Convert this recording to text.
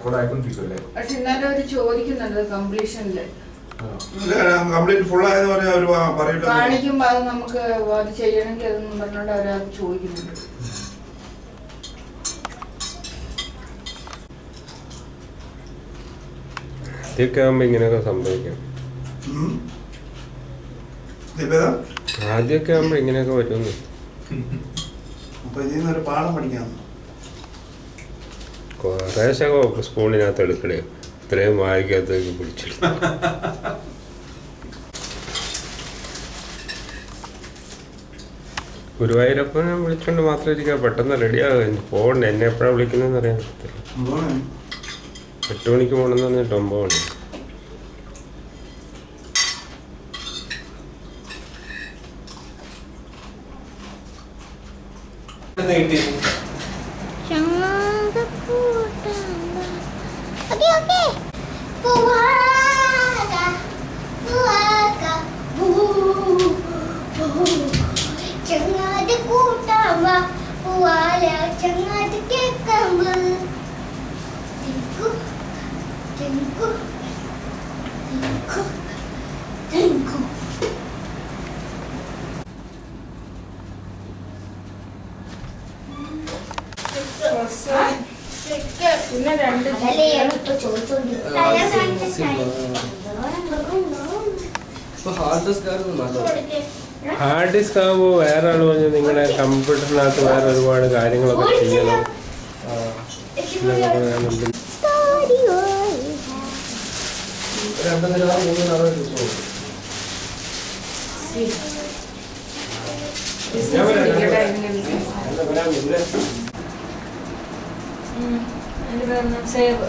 Record ആയിക്കൊണ്ടിരിക്കുമല്ലേ? പക്ഷെ എന്നാലും അവർ ചോദിക്കുന്നുണ്ട് കംപ്ലീഷനില് കംപ്ലീറ്റ് ഫുൾ ആയെന്ന് പറഞ്ഞാൽ അവർ പറയില്ല. കാണിക്കുമ്പോ അത് നമുക്ക് അത് ചെയ്യണമെങ്കിൽ അതൊന്നും പറഞ്ഞോണ്ട് അവരത് ചോദിക്കുന്നുണ്ട്. ആദ്യമൊക്കെ ആകുമ്പോ ഇങ്ങനെയൊക്കെ സംഭവിക്കാം. ആദ്യമൊക്കെ ആകുമ്പോ ഇങ്ങനെയൊക്കെ പറ്റുന്നു. അപ്പൊ ഇതിൽ നിന്നൊരു പാഠം പഠിക്കാം. കുറേശ്ശൊക്കെ സ്പൂണിനകത്ത് എടുക്കണേ, ഇത്രയും വായിക്കകത്തേക്ക് പിടിച്ചിട്ട്. ഗുരുവായൂരപ്പനെ വിളിച്ചോണ്ട് മാത്രം ഇരിക്കുക, പെട്ടെന്ന് റെഡിയാകും. പോകണ്ട, എന്നെ എപ്പോഴാണ് വിളിക്കുന്നതെന്ന് അറിയാൻ പറ്റില്ല. 8 മണിക്ക് പോകണമെന്ന് പറഞ്ഞിട്ട് 9 മണി. പിന്നെ 2 ഹാർഡ് ഡിസ്ക് ആകുമ്പോൾ വേറെ ആൾ പറഞ്ഞു നിങ്ങളുടെ കമ്പ്യൂട്ടറിനകത്ത് വേറെ ഒരുപാട് കാര്യങ്ങളൊക്കെ ചെയ്യണം. സേവ്